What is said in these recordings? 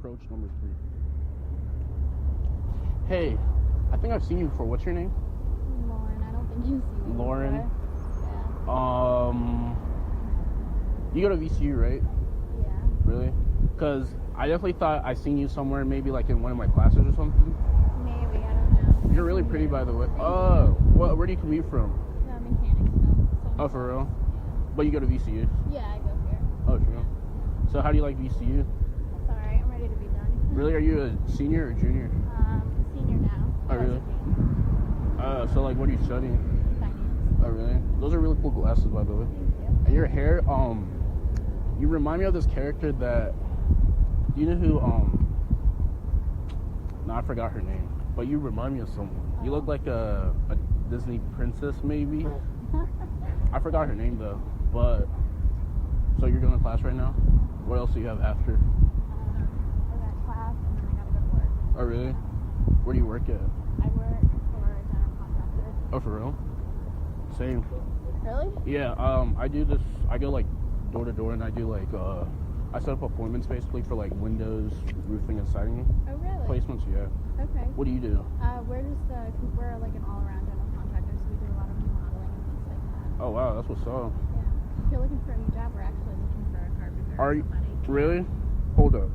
approach number 3. Hey, I think I've seen you before. What's your name? Lauren. I don't think you've seen me Lauren? before. You go to VCU, right? Yeah. Really? Because I definitely thought I seen you somewhere, maybe like in one of my classes or something. Maybe. I don't know. You're really pretty, by the way. Where do you commute from? Mechanicsville. Oh, for real? But you go to VCU? Yeah, I go here. Oh, true. So how do you like VCU? That's alright. I'm ready to be done. Really? Are you a senior or junior? Senior now. Oh, really? So like, what are you studying? Finance. Oh, really? Those are really cool glasses, by the way. Thank you. And your hair, you remind me of this character that, do you know who, no, I forgot her name, but you remind me of someone. You look like a Disney princess, maybe. I forgot her name, though, but, so you're going to class right now? What else do you have after? I got class and then I gotta go to work. Oh, really? Where do you work at? I work for a general contractor. Oh, for real? Same. Really? Yeah, I do this, I go like door to door and I do like, I set up appointments basically for like windows, roofing, and siding Oh, really? placements, yeah. Okay. What do you do? We're like an all-around general contractor, so we do a lot of remodeling and things like that. Oh, wow, that's what's up. Yeah. If you're looking for a new job, we're actually looking for a carpenter Are or you, somebody. really? Hold up.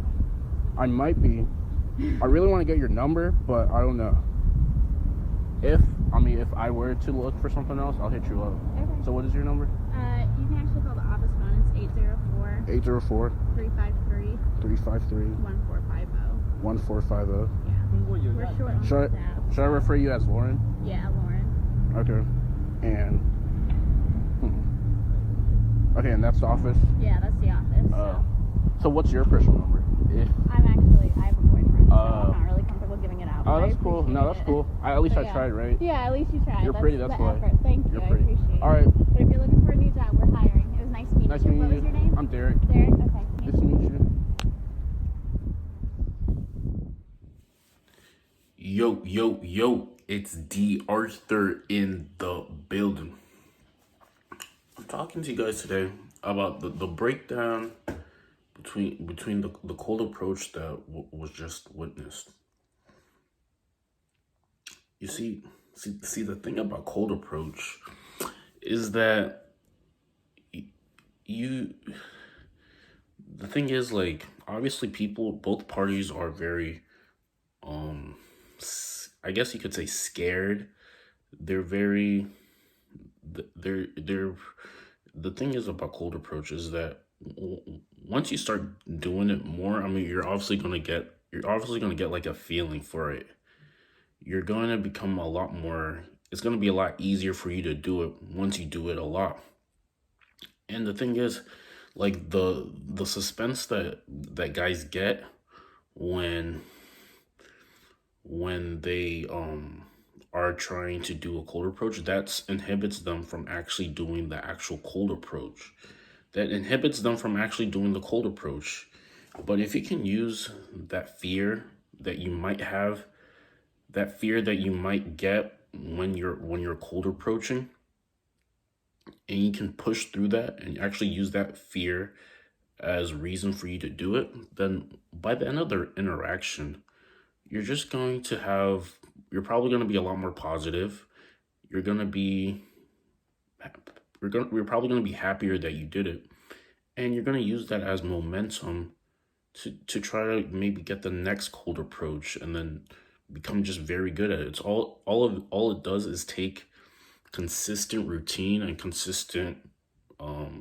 I might be. I really want to get your number, but I don't know. If I were to look for something else, I'll hit you up. Okay. So what is your number? You can actually call the office phone. It's 804 804 353 353 1450. 1450. Yeah. We're short on Should staff. I refer you as Lauren? Yeah, Lauren. Okay. And okay, and that's the office. Yeah, that's the office. So what's your personal number? I have a boyfriend, so I'm not really comfortable giving it out. Oh, but that's I cool. No, that's appreciate cool. it. At least So, I yeah. tried, right? Yeah, at least you tried. You're pretty, that's the why. effort. Thank you. You're I pretty. appreciate it. All right. But if you're looking for a new job, we're hiring. It was nice meeting Nice you. meeting What was your name? I'm Derek. Derek? Okay. Nice to meet you. Yo, it's D.Arthur in the building. I'm talking to you guys today about the breakdown between the cold approach that was just witnessed. You see, the thing about cold approach is that the thing is, like, obviously both parties are very, I guess you could say scared. They're very, they're, the thing is about cold approach is that once you start doing it more, I mean, you're obviously gonna get like a feeling for it. You're going to become a lot more, it's going to be a lot easier for you to do it once you do it a lot. And the thing is, like, the suspense that guys get when they are trying to do a cold approach, that inhibits them from actually doing the actual cold approach. That inhibits them from actually doing the cold approach. But if you can use that fear that you might have, that fear that you might get when you're cold approaching, and you can push through that and actually use that fear as reason for you to do it, then by the end of the interaction, you're probably going to be a lot more positive. You're probably going to be happier that you did it, and you're going to use that as momentum to try to maybe get the next cold approach and then become just very good at it. It's all it does is take consistent routine and consistent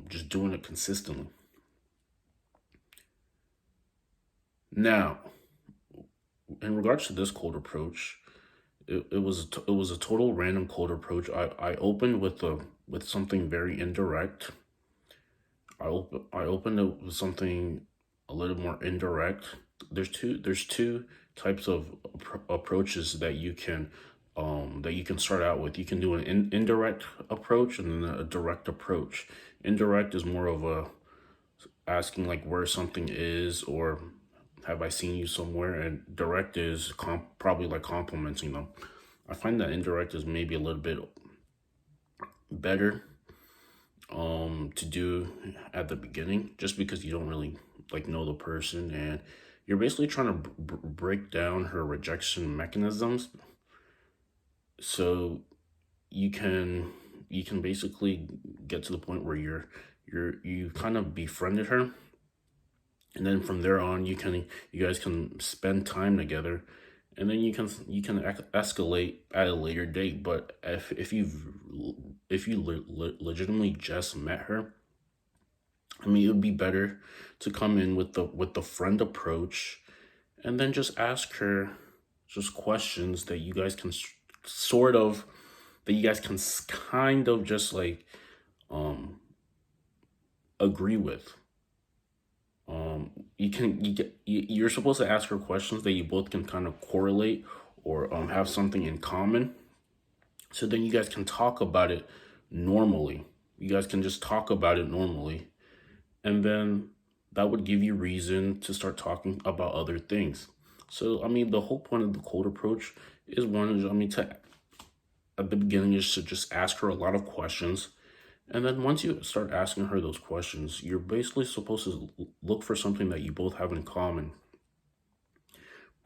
just doing it consistently. Now, in regards to this cold approach, it was a total random cold approach. I opened with something very indirect. I opened it with something a little more indirect. There's two types of approaches that you can start out with. You can do an indirect approach and then a direct approach. Indirect is more of a asking like where something is or have I seen you somewhere, and direct is probably like complimenting them. I find that indirect is maybe a little bit better to do at the beginning, just because you don't really like know the person and you're basically trying to break down her rejection mechanisms, so you can basically get to the point where you kind of befriended her, and then from there on you guys can spend time together, and then you can escalate at a later date. But if you legitimately just met her, I mean, it would be better to come in with the friend approach, and then just ask her just questions that you guys can sort of that you guys can kind of just like um agree with. You're supposed to ask her questions that you both can kind of correlate, or have something in common, so then you guys can talk about it normally. You guys can just talk about it normally, and then that would give you reason to start talking about other things. So I mean, the whole point of the cold approach is one, I mean, to at the beginning is to just ask her a lot of questions. And then once you start asking her those questions, you're basically supposed to look for something that you both have in common,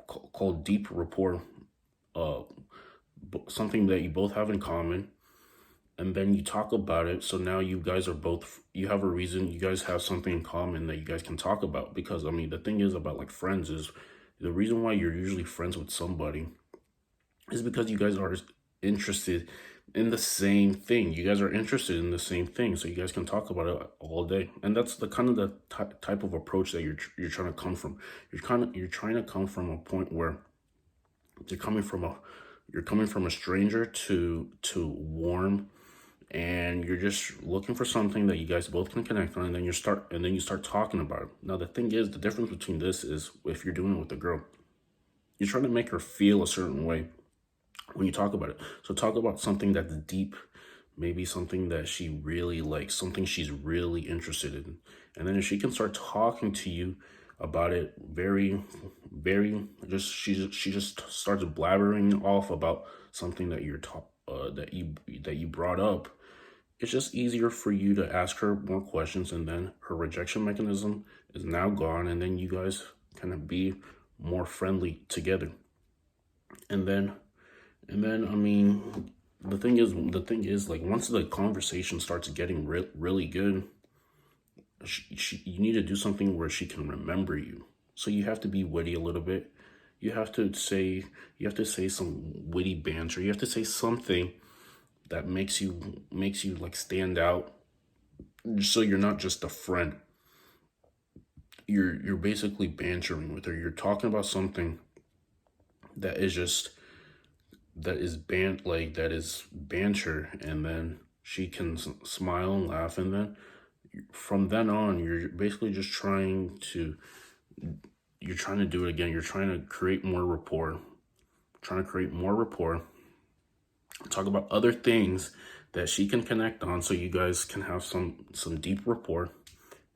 called deep rapport. Uh, Something that you both have in common, and then you talk about it. So now you guys are both, you have a reason, you guys have something in common that you guys can talk about. Because I mean, the thing is about like friends is, the reason why you're usually friends with somebody is because you guys are interested in the same thing. You guys are interested in the same thing, so you guys can talk about it all day. And that's the kind of the type of approach that you're trying to come from. You're trying to come from a point where you're coming from a stranger to warm, and you're just looking for something that you guys both can connect on, and then you start talking about it. Now the thing is, the difference between this is, if you're doing it with a girl, you're trying to make her feel a certain way when you talk about it. So talk about something that's deep, maybe something that she really likes, something she's really interested in. And then if she can start talking to you about it very, very, just she just starts blabbering off about something that that you brought up, it's just easier for you to ask her more questions, and then her rejection mechanism is now gone, and then you guys kind of be more friendly together. And then I mean, the thing is, like, once the conversation starts getting really good, you need to do something where she can remember you. So you have to be witty a little bit. You have to say some witty banter. You have to say something that makes you like stand out. So you're not just a friend. You're basically bantering with her. You're talking about something that is just that is banter, and then she can smile and laugh, and then from then on you're basically just trying to do it again. You're trying to create more rapport, talk about other things that she can connect on, so you guys can have some deep rapport.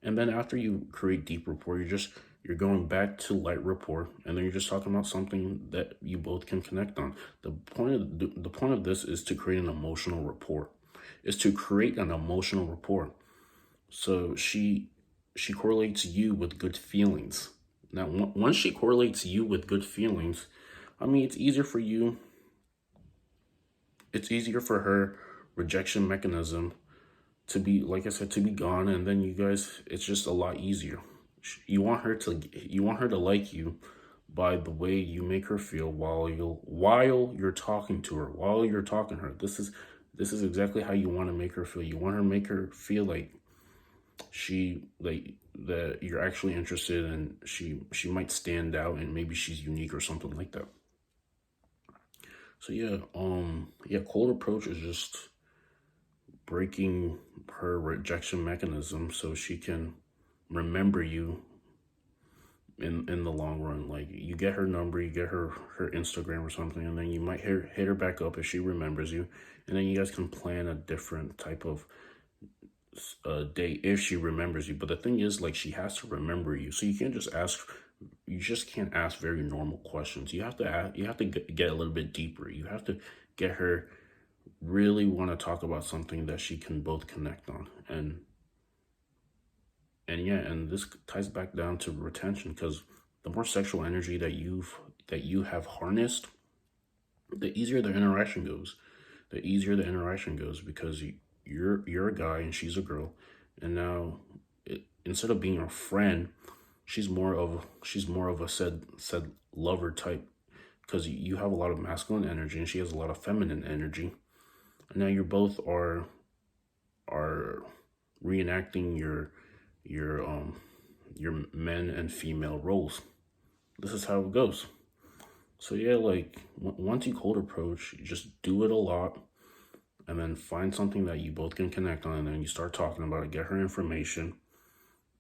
And then after you create deep rapport, you're going back to light rapport, and then you're just talking about something that you both can connect on. The point of this is to create an emotional rapport. So she correlates you with good feelings. Now, once she correlates you with good feelings, I mean, it's easier for you. It's easier for her rejection mechanism to be, like I said, to be gone, and then you guys, it's just a lot easier. You want her to like you by the way you make her feel while you're talking to her, while you're talking to her. This is exactly how you want to make her feel. You want her to make her feel like that you're actually interested, and she might stand out, and maybe she's unique or something like that. So cold approach is just breaking her rejection mechanism so she can remember you in the long run. Like, you get her number, you get her Instagram or something, and then you might hit her back up if she remembers you, and then you guys can plan a different type of date if she remembers you. But the thing is, like, she has to remember you, so you just can't ask very normal questions. You have to get a little bit deeper. You have to get her really want to talk about something that she can both connect on. And this ties back down to retention, because the more sexual energy that you have harnessed, the easier the interaction goes. The easier the interaction goes because you're a guy and she's a girl, and now instead of being a friend, she's more of a said lover type because you have a lot of masculine energy and she has a lot of feminine energy. And now you both are reenacting your men and female roles. This is how it goes. So yeah, like once you cold approach, you just do it a lot, and then find something that you both can connect on, and then you start talking about it. Get her information,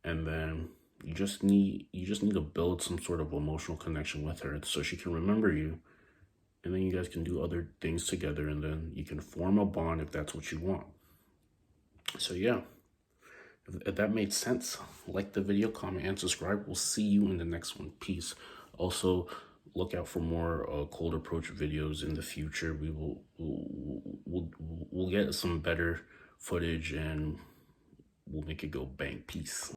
and then you just need to build some sort of emotional connection with her so she can remember you, and then you guys can do other things together, and then you can form a bond if that's what you want. So yeah, if that made sense, like the video, comment, and subscribe. We'll see you in the next one. Peace. Also, look out for more cold approach videos in the future. We'll get some better footage and we'll make it go bang. Peace.